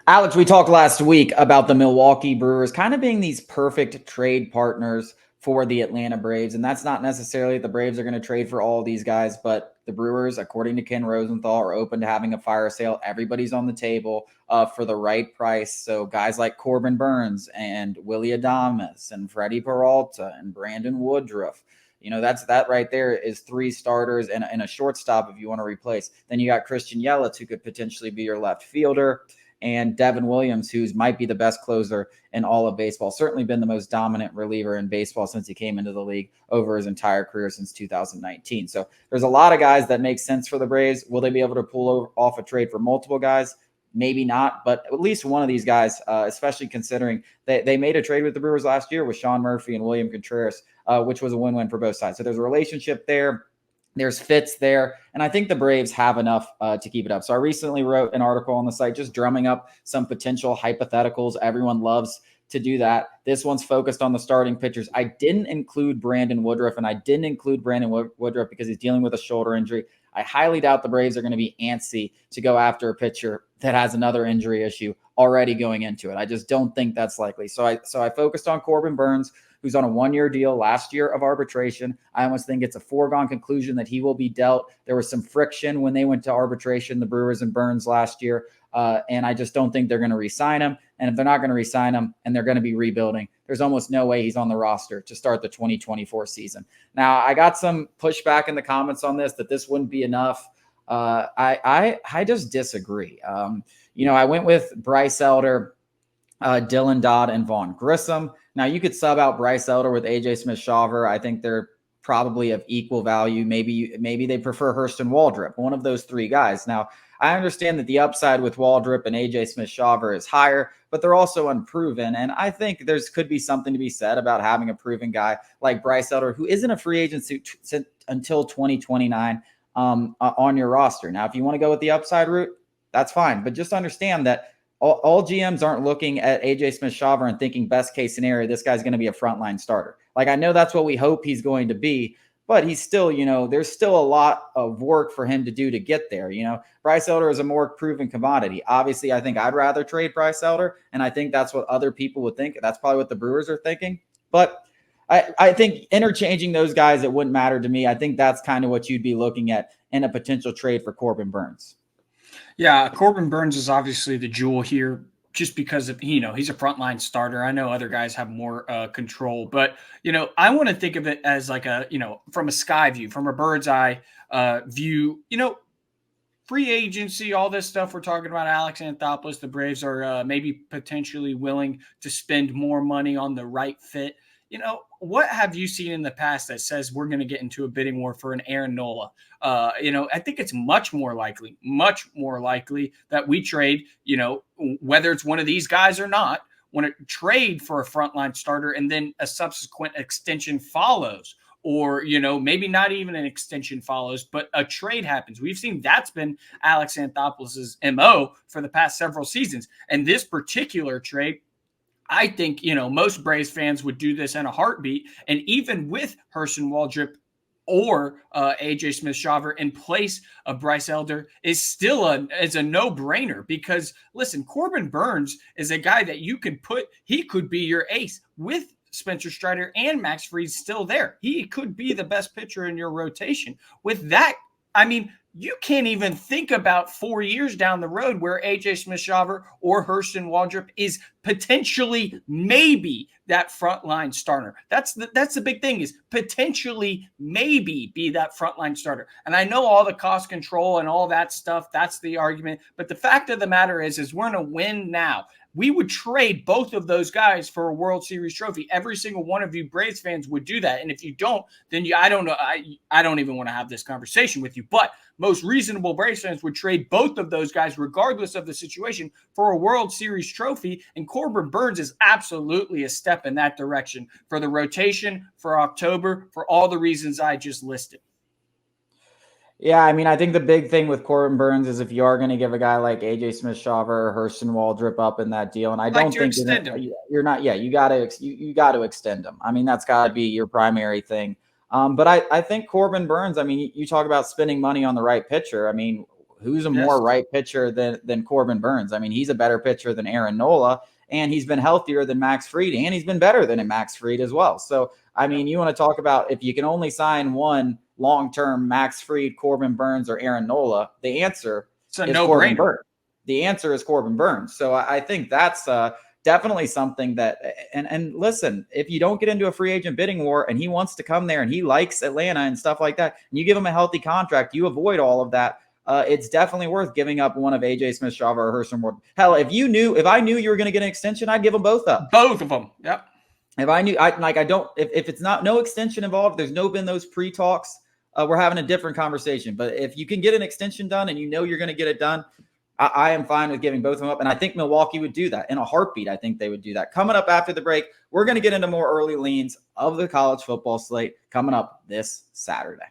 Alex, we talked last week about the Milwaukee Brewers kind of being these perfect trade partners for the Atlanta Braves. And that's not necessarily that the Braves are going to trade for all of these guys, but the Brewers, according to Ken Rosenthal, are open to having a fire sale. Everybody's on the table for the right price. So guys like Corbin Burnes and Willie Adames and Freddie Peralta and Brandon Woodruff. That right there is three starters and a shortstop if you want to replace. Then you got Christian Yelich, who could potentially be your left fielder, and Devin Williams, who might be the best closer in all of baseball. Certainly been the most dominant reliever in baseball since he came into the league over his entire career since 2019. So there's a lot of guys that make sense for the Braves. Will they be able to pull off a trade for multiple guys? Maybe not, but at least one of these guys, especially considering they made a trade with the Brewers last year with Sean Murphy and William Contreras, which was a win-win for both sides. So there's a relationship there. There's fits there, and I think the Braves have enough to keep it up. So I recently wrote an article on the site just drumming up some potential hypotheticals. Everyone loves to do that. This one's focused on the starting pitchers. I didn't include Brandon Woodruff, and I didn't include Brandon Woodruff because he's dealing with a shoulder injury. I highly doubt the Braves are going to be antsy to go after a pitcher that has another injury issue already going into it. I just don't think that's likely. So I focused on Corbin Burnes, who's on a one-year deal last year of arbitration. I almost think it's a foregone conclusion that he will be dealt. There was some friction when they went to arbitration, the Brewers and Burnes last year, and I just don't think they're going to re-sign him. And if they're not going to re-sign him and they're going to be rebuilding, there's almost no way he's on the roster to start the 2024 season. Now, I got some pushback in the comments on this, that this wouldn't be enough. I just disagree. I went with Bryce Elder, Dylan Dodd, and Vaughn Grissom. Now, you could sub out Bryce Elder with AJ Smith-Shawver. I think they're probably of equal value. Maybe they prefer Hurston Waldrep, one of those three guys. Now, I understand that the upside with Waldrep and AJ Smith-Shawver is higher, but they're also unproven. And I think could be something to be said about having a proven guy like Bryce Elder, who isn't a free agent until 2029 on your roster. Now, if you want to go with the upside route, that's fine. But just understand that all GMs aren't looking at AJ Smith-Shawver and thinking best case scenario, this guy's going to be a frontline starter. Like, I know that's what we hope he's going to be, but he's still, there's still a lot of work for him to do to get there. Bryce Elder is a more proven commodity. Obviously, I think I'd rather trade Bryce Elder, and I think that's what other people would think. That's probably what the Brewers are thinking. But I think interchanging those guys, it wouldn't matter to me. I think that's kind of what you'd be looking at in a potential trade for Corbin Burnes. Yeah, Corbin Burnes is obviously the jewel here just because of, he's a frontline starter. I know other guys have more control, but, I want to think of it as like from a sky view, from a bird's eye view, free agency, all this stuff we're talking about, Alex Anthopoulos, the Braves are maybe potentially willing to spend more money on the right fit. What have you seen in the past that says we're going to get into a bidding war for an Aaron Nola? I think it's much more likely that we trade, whether it's one of these guys or not, want to trade for a frontline starter and then a subsequent extension follows. Or, maybe not even an extension follows, but a trade happens. We've seen that's been Alex Anthopoulos' MO for the past several seasons. And this particular trade, I think, most Braves fans would do this in a heartbeat. And even with Hurston Waldrep or AJ Smith-Shawver in place of Bryce Elder is still a no-brainer because, listen, Corbin Burnes is a guy that you can he could be your ace with Spencer Strider and Max Fried still there. He could be the best pitcher in your rotation. With that, I mean, you can't even think about 4 years down the road where AJ Smith-Shawver or Hurston Waldrep is potentially maybe that frontline starter. That's the big thing, is potentially maybe be that frontline starter. And I know all the cost control and all that stuff, that's the argument. But the fact of the matter is we're in a win now. We would trade both of those guys for a World Series trophy. Every single one of you Braves fans would do that. And if you don't, then I don't know. I don't even want to have this conversation with you. But most reasonable Braves fans would trade both of those guys, regardless of the situation, for a World Series trophy. And Corbin Burnes is absolutely a step in that direction for the rotation, for October, for all the reasons I just listed. Yeah, I mean, I think the big thing with Corbin Burnes is if you are going to give a guy like AJ Smith-Shawver or Hurston Waldrep up in that deal, and I don't think you're not. Yeah, you got to extend him. I mean, that's got to be your primary thing. But I think Corbin Burnes. I mean, you talk about spending money on the right pitcher. I mean, who's a Yes. more right pitcher than Corbin Burnes? I mean, he's a better pitcher than Aaron Nola, and he's been healthier than Max Fried, and he's been better than Max Fried as well. So, I mean, you want to talk about if you can only sign one long-term, Max Fried, Corbin Burnes, or Aaron Nola, the answer It's a is Corbin no-brainer. Burnes. The answer is Corbin Burnes. So I think that's definitely something that, and listen, if you don't get into a free agent bidding war and he wants to come there and he likes Atlanta and stuff like that, and you give him a healthy contract, you avoid all of that. It's definitely worth giving up one of AJ Smith-Shawver or Herschel Ward. Hell, if I knew you were going to get an extension, I'd give them both up. Both of them. Yep. If I knew, if it's not no extension involved, there's been those pre-talks. We're having a different conversation. But if you can get an extension done and you know you're going to get it done, I am fine with giving both of them up. And I think Milwaukee would do that in a heartbeat. I think they would do that. Coming up after the break, we're going to get into more early leans of the college football slate coming up this Saturday.